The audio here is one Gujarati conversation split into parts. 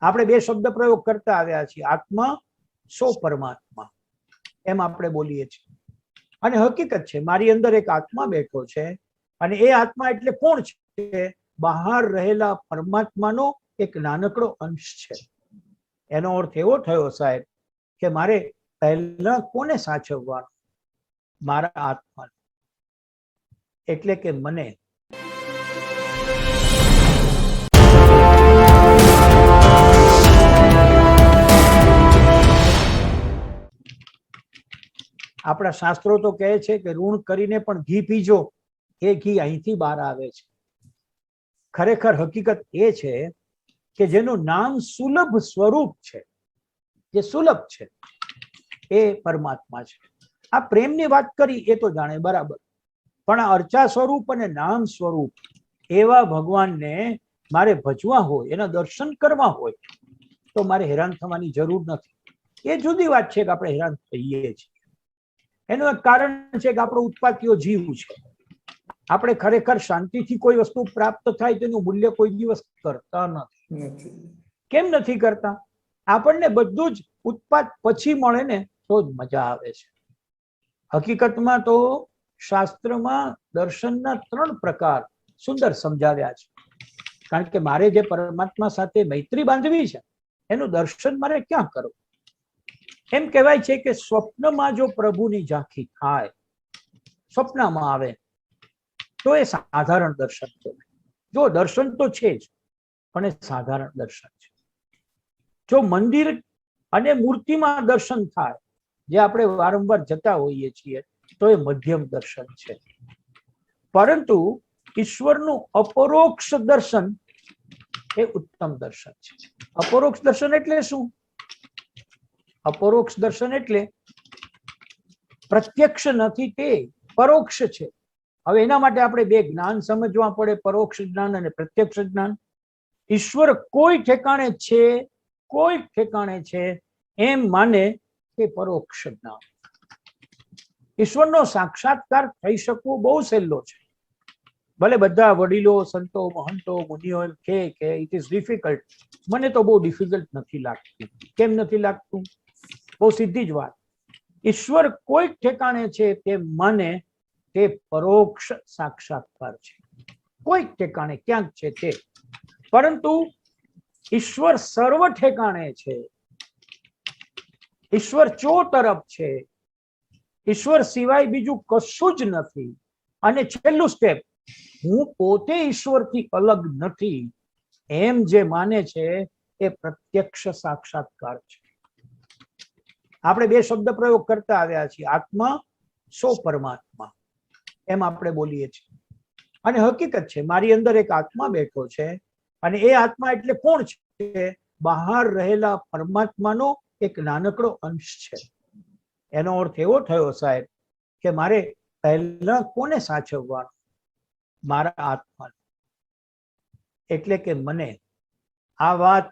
આપણે બે શબ્દ પ્રયોગ કરતા આવ્યા છીએ, આત્મા સો પરમાત્મા, એમ આપણે બોલીએ છીએ. અને હકીકત છે મારી અંદર એક આત્મા બેઠો છે, અને એ આત્મા એટલે કોણ છે? બહાર રહેલા પરમાત્માનો એક નાનકડો અંશ છે. એનો અર્થ એવો થયો સાહેબ કે મારે પહેલા કોને સાચવવાનું? મારા આત્મા, એટલે કે મને. આપણા શાસ્ત્રો તો કહે છે કે ઋણ કરીને પણ ઘી પીજો, એ ઘી અહીંથી બહાર આવે છે. ખરેખર હકીકત એ છે કે જેનું નામ સુલભ સ્વરૂપ છે, જે સુલભ છે એ પરમાત્મા છે. આ પ્રેમની વાત કરી એ તો જાણે બરાબર, પણ આ અર્ચા સ્વરૂપ અને નામ સ્વરૂપ એવા ભગવાનને મારે ભજવા હોય, એના દર્શન કરવા હોય, તો મારે હેરાન થવાની જરૂર નથી. એ જુદી વાત છે કે આપણે હેરાન થઈએ છીએ. એનું એક કારણ છે કે આપણો ઉત્પાતીય જીવ છે. આપણે ખરેખર શાંતિથી કોઈ વસ્તુ પ્રાપ્ત થાય તેનું મૂલ્ય કોઈ દિવસ કરતા નથી. કેમ નથી કરતા? આપણને બધું જ ઉત્પાદ પછી મળે ને તો જ મજા આવે છે. હકીકતમાં તો શાસ્ત્રમાં દર્શનના 3 પ્રકાર સુંદર સમજાવ્યા છે. કારણ કે મારે જે પરમાત્મા સાથે મૈત્રી બાંધવી છે એનું દર્શન મારે ક્યાં કરવું? એમ કહેવાય છે કે સ્વપ્નમાં જો પ્રભુની ઝાંખી થાય, સ્વપ્નમાં આવે, તો એ સાધારણ દર્શન કહેવાય. જો દર્શન તો છે જ, પણ એ સાધારણ દર્શન છે. જો મંદિર અને મૂર્તિમાં દર્શન થાય, જે આપણે વારંવાર જતા હોઈએ છીએ, તો એ મધ્યમ દર્શન છે. પરંતુ ઈશ્વરનું અપરોક્ષ દર્શન એ ઉત્તમ દર્શન છે. અપરોક્ષ દર્શન એટલે શું? અપરોક્ષ દર્શન એટલે પ્રત્યક્ષ નથી, તે પરોક્ષ છે. હવે એના માટે આપણે બે જ્ઞાન સમજવા પડે, પરોક્ષ જ્ઞાન અને પ્રત્યક્ષ જ્ઞાન. ઈશ્વર કોઈ ઠેકાણે છે, કોઈ ઠેકાણે છે એમ માને કે પરોક્ષ જ્ઞાન. ઈશ્વરનો સાક્ષાત્કાર થઈ શકવો બહુ સહેલો છે. ભલે બધા વડીલો, સંતો, મહંતો, મુનિઓ એમ કે ઇટ ઇઝ ડિફિકલ્ટ, મને તો બહુ ડિફિકલ્ટ નથી લાગતું. કેમ નથી લાગતું? બહુ સીધી જ વાત. ઈશ્વર કોઈ ઠેકાણે છે તે માને તે પરોક્ષ સાક્ષાત્કાર છે. કોઈ ઠેકાણે ક્યાંક છે તે. પરંતુ ઈશ્વર સર્વ ઠેકાણે છે, ઈશ્વર ચો તરફ છે, ઈશ્વર સિવાય બીજું કશું જ નથી. અને છેલ્લું સ્ટેપ, હું પોતે ઈશ્વરથી અલગ નથી, એમ જે માને છે એ પ્રત્યક્ષ સાક્ષાત્કાર છે. આપણે બે શબ્દ પ્રયોગ કરતા આવ્યા છીએ, આત્મા સો પરમાત્મા, એમ આપણે બોલીએ છીએ. અને હકીકત છે મારી અંદર એક આત્મા બેઠો છે, અને એ આત્મા એટલે કોણ છે? બહાર રહેલા પરમાત્માનો એક નાનકડો અંશ છે. એનો અર્થ એવો થયો સાહેબ કે મારે પહેલા કોને સાચવવાનું? મારા આત્મા, એટલે કે મને. આ વાત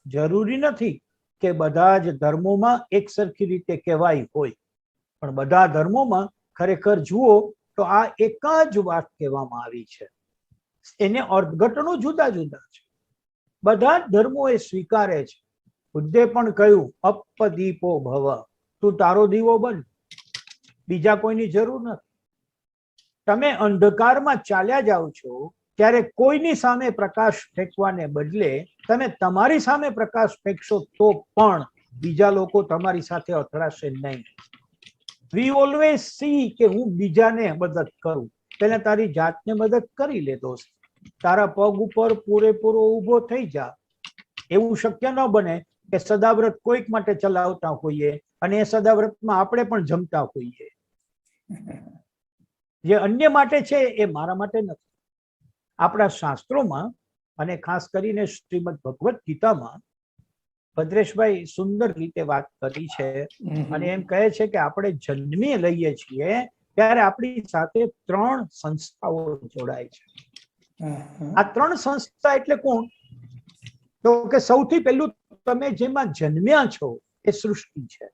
જરૂરી નથી કે બધા જ ધર્મોમાં એક સરખી રીતે કહેવાય હોય, પણ બધા ધર્મોમાં ખરેખર જુઓ તો આ એક જ વાત કહેવામાં આવી છે. એને અર્થઘટનો જુદા જુદા છે. બધા જ ધર્મો એ સ્વીકારે છે. બુદ્ધે પણ કહ્યું, અપદીપો ભવ, તું તારો દીવો બન, બીજા કોઈની જરૂર નથી. તમે અંધકારમાં ચાલ્યા જાઓ છો ત્યારે કોઈની સામે પ્રકાશ ફેંકવાને બદલે તમે તમારી સામે પ્રકાશ ફેંકશો તો પણ બીજા લોકો તમારી સાથે અથડાશે નહીં. વી ઓલવેઝ સી કે હું બીજાને મદદ કરું. પહેલા તારી જાતને મદદ કરી લે દોસ્ત. તારા પગ ઉપર પૂરેપૂરો ઊભો થઈ જા. એવું શક્ય ન બને કે સદાવ્રત કોઈક માટે ચલાવતા હોઈએ અને એ સદાવ્રતમાં આપણે પણ જમતા હોઈએ. જે અન્ય માટે છે એ મારા માટે નથી. આપણા શાસ્ત્રોમાં અને ખાસ કરીને શ્રીમદ ભગવદ્ ગીતામાં ભદ્રેશભાઈ સુંદર રીતે વાત કરી છે. અને એમ કહે છે કે આપણે જન્મી લઈએ છીએ ત્યારે આપણી સાથે 3 સંસ્થાઓ જોડાય છે. આ 3 સંસ્થા એટલે કોણ? તો કે સૌથી પહેલું તમે જેમાં જન્મ્યા છો એ સૃષ્ટિ છે.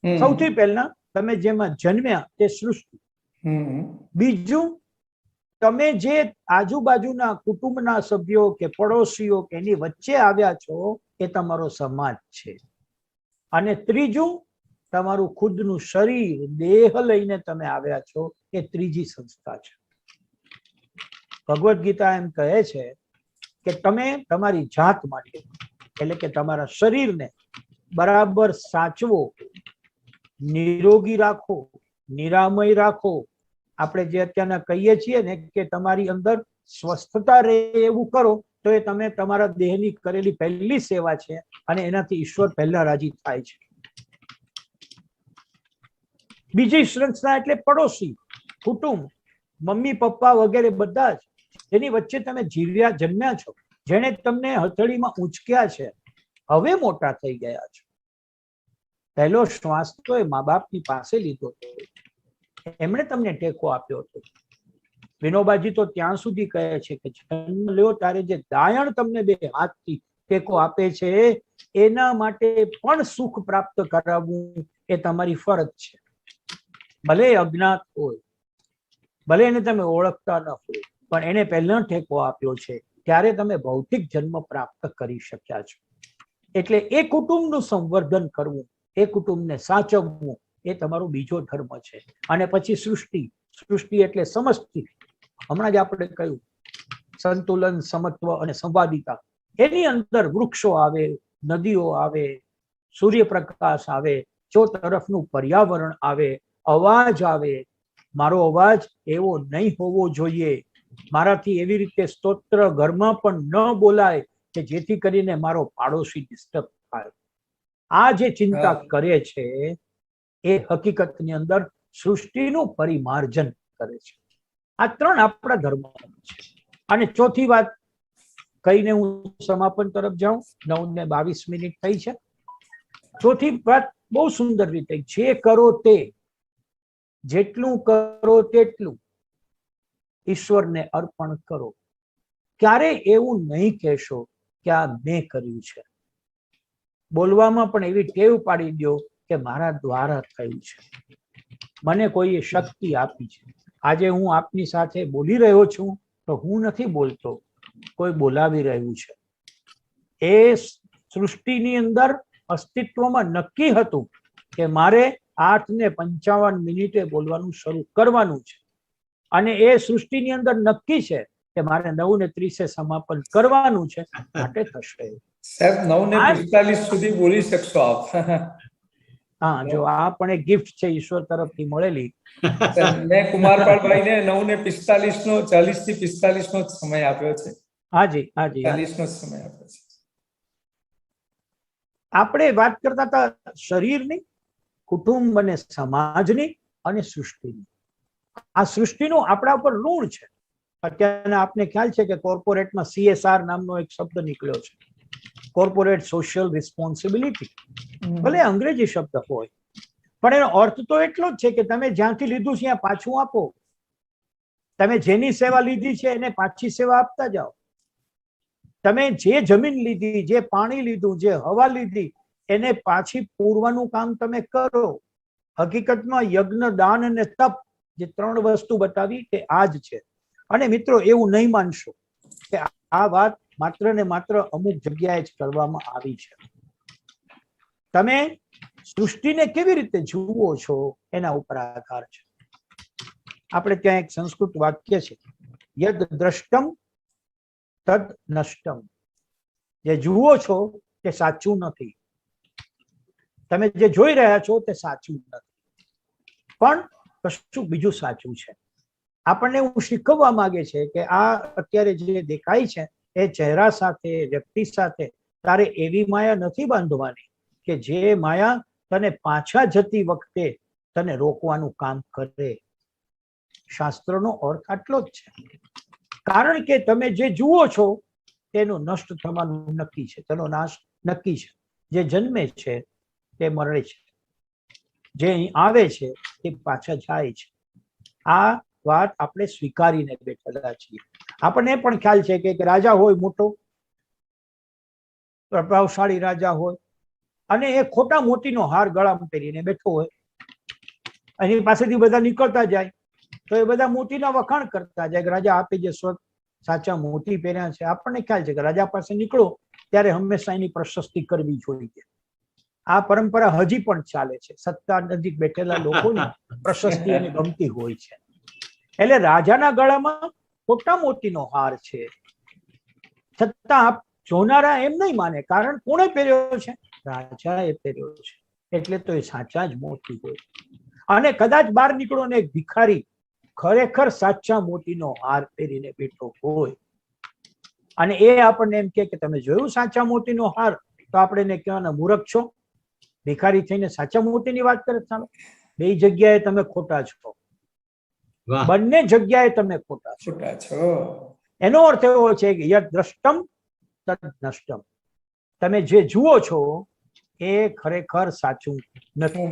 સૌથી પહેલા તમે જેમાં જન્મ્યા તે સૃષ્ટિ. બીજું તમે જે આજુબાજુના કુટુંબના સભ્યો કે પડોશીઓ કે એની વચ્ચે આવ્યા છો એ તમારો સમાજ છે. અને ત્રીજું, તમારું ખુદનું શરીર, દેહ લઈને તમે આવ્યા છો, એ ત્રીજી સંસ્થા છે. ભગવદ્ ગીતા એમ કહે છે કે તમે તમારી જાત માટે, એટલે કે તમારા શરીરને બરાબર સાચવો, નિરોગી રાખો, નિરામય રાખો. આપણે જે અત્યારના કહીએ છીએ ને કે તમારી અંદર સ્વસ્થતા રહે એવું કરો, તો એ તમે તમારા દેહની કરેલી પહેલી સેવા છે અને એનાથી ઈશ્વર પહેલા રાજી થાય છે. બીજી સંસ્થા એટલે પડોશી, કુટુંબ, મમ્મી પપ્પા વગેરે બધા જ જેની વચ્ચે તમે જન્મ્યા છો, જેને તમને હથેળીમાં ઉંચક્યા છે, હવે મોટા થઈ ગયા છો. પહેલો શ્વાસ તો એ મા બાપની પાસે લીધો હતો, એમણે તમને ટેકો આપ્યો હતો. વિનોબાજી તો ત્યાં સુધી કહે છે કે જન્મ લ્યો ત્યારે જે દાયણ તમને બે હાથથી ટેકો આપે છે, એના માટે પણ સુખ પ્રાપ્ત કરાવવું એ તમારી ફરજ છે. ભલે અજ્ઞાત હોય, ભલે એને તમે ઓળખતા ન હોય, પણ એને પહેલા ટેકો આપ્યો છે, ત્યારે તમે ભૌતિક જન્મ પ્રાપ્ત કરી શક્યા છો. એટલે એ કુટુંબનું સંવર્ધન કરવું, એ કુટુંબને સાચવવું, એ તમારો બીજો ધર્મ છે. અને પછી સૃષ્ટિ, સૃષ્ટિ એટલે સમષ્ટિ. હમણાં જ આપણે કહ્યું સંતુલન, સમત્વ અને સંવાદિતા. એની અંદર વૃક્ષો આવે, નદીઓ આવે, સૂર્યપ્રકાશ આવે, ચો તરફનું પર્યાવરણ આવે, અવાજ આવે. મારો અવાજ એવો નહીં હોવો જોઈએ, મારાથી એવી રીતે સ્તોત્ર ઘરમાં પણ ન બોલાય કે જેથી કરીને મારો પાડોશી ડિસ્ટર્બ થાય. આ જે ચિંતા કરે છે એ હકીકતની અંદર સૃષ્ટિનું પરિમાર્જન કરે છે. આ ત્રણ આપણા ધર્મ છે. અને ચોથી વાત કહીને હું સમાપન તરફ જાઉં. 9:22 થઈ છે. ચોથી વાત બહુ સુંદર રીતે, જે કરો તે, જેટલું કરો તેટલું ઈશ્વરને અર્પણ કરો. ક્યારે એવું નહીં કહેશો કે આ મેં કર્યું છે. બોલવામાં પણ એવી ટેવ પાડી દો કે મારા દ્વારા થયું છે, મને કોઈએ શક્તિ આપી છે. આજે હું આપની સાથે બોલી રહ્યો છું તો હું નથી બોલતો, કોઈ બોલાવી રહ્યું છે. એ સૃષ્ટિની અંદર અસ્તિત્વમાં નક્કી હતું કે મારે 8:55 બોલવાનું શરૂ કરવાનું છે, અને એ સૃષ્ટિની અંદર નક્કી છે કે મારે 9:30 સમાપન કરવાનું છે, માટે થશે. સાહેબ 9:45 સુધી બોલી શકશો આપ. હા, જો આ પણ એક ગિફ્ટ છે ઈશ્વર તરફથી મળેલી. મેં કુમારપાળભાઈને 9:45 નો 40 થી 45 નો સમય આપ્યો છે. હાજી, હાજી, 40 નો સમય આપ્યો છે. આપણે વાત કરતા હતા શરીરની, કુટુંબ અને સમાજની અને સૃષ્ટિની. આ સૃષ્ટિનું આપણા ઉપર ઋણ છે. અત્યારે આપને ખ્યાલ છે કે કોર્પોરેટમાં CSR નામનો એક શબ્દ નીકળ્યો છે, કોર્પોરેટ સોશિયલ રિસ્પોન્સિબિલિટી. ભલે અંગ્રેજી શબ્દ હોય, પણ એનો અર્થ તો એટલો જ છે કે તમે જ્યાંથી લીધું છે ત્યાં પાછું આપો. તમે જેની સેવા લીધી છે એને પાછી સેવા આપતા જાઓ. તમે જે જમીન લીધી, જે પાણી લીધું, જે હવા લીધી, એને પાછી પૂરવાનું કામ તમે કરો. હકીકતમાં યજ્ઞ, દાન અને તપ, જે ત્રણ વસ્તુ બતાવી તે આ જ છે. અને મિત્રો, એવું નહીં માનશો કે આ વાત માત્ર ને માત્ર અમુક જગ્યાએ જ કરવામાં આવી છે. તમે સૃષ્ટિને કેવી રીતે જુઓ છો એના ઉપર આધાર છે. આપણે ત્યાં એક સંસ્કૃત વાક્ય છે, યદ દ્રષ્ટમ તદ નષ્ટમ. જે જુઓ છો તે સાચું નથી, તમે જે જોઈ રહ્યા છો તે સાચું નથી, પણ કશું બીજું સાચું છે. આપણને એવું શીખવવા માંગે છે કે આ અત્યારે જે દેખાય છે એ ચહેરા સાથે, વ્યક્તિ સાથે તારે એવી માયા નથી બાંધવાની કે જે માયા તને પાછા જતી વખતે તને રોકવાનું કામ કરે. શાસ્ત્રનો અર્થ આટલો જ છે. કારણ કે તમે જે જુઓ છો તેનું નષ્ટ થવાનું નક્કી છે, તેનો નાશ નક્કી છે. જે જન્મે છે તે મરે છે, જે અહીં આવે છે તે પાછા જાય છે. આ વાત આપણે સ્વીકારીને બેઠેલા છીએ. આપણને પણ ખ્યાલ છે કે એક રાજા હોય, મોટો પ્રભાવશાળી રાજા હોય, અને એ ખોટા મોતીનો હાર ગળામાં પહેરીને બેઠો હોય. એની પાસેથી બધા નીકળતા જાય, તો એ બધા મોતીના વખાણ કરતા જાય કે રાજા આપે જે સાચા મોતી પહેર્યા છે. આપણને ખ્યાલ છે કે રાજા પાસે નીકળો ત્યારે હંમેશા એની પ્રશસ્તિ કરવી જોઈએ. આ પરંપરા હજી પણ ચાલે છે. સત્તા નજીક બેઠેલા લોકોની પ્રશસ્તિ એને ગમતી હોય છે. એટલે રાજાના ગળામાં ખોટા મોતીનો હાર છે, છતાં જોનારા એમ નહીં માને, કારણ કોણે પહેર્યો છે? રાજાએ પહેર્યો છે, એટલે તો એ સાચા જ મોતી હોય. અને કદાચ બહાર નીકળો ને એક ભિખારી ખરેખર સાચા મોતીનો હાર પહેરીને બેઠો હોય અને એ આપણને એમ કે તમે જોયું સાચા મોતીનો હાર, તો આપણે એને કહેવાના મૂર્ખ છો. ભિખારી થઈને સાચા મોતીની વાત કરે. ચાલો, બે જગ્યાએ તમે ખોટા છો, બંને જગ્યાએ તમે ખોટા છો. એનો અર્થ એવો છે કે યદ દ્રષ્ટમ તદ નષ્ટમ. તમે જે જુઓ છો એ ખરેખર સાચું નથી.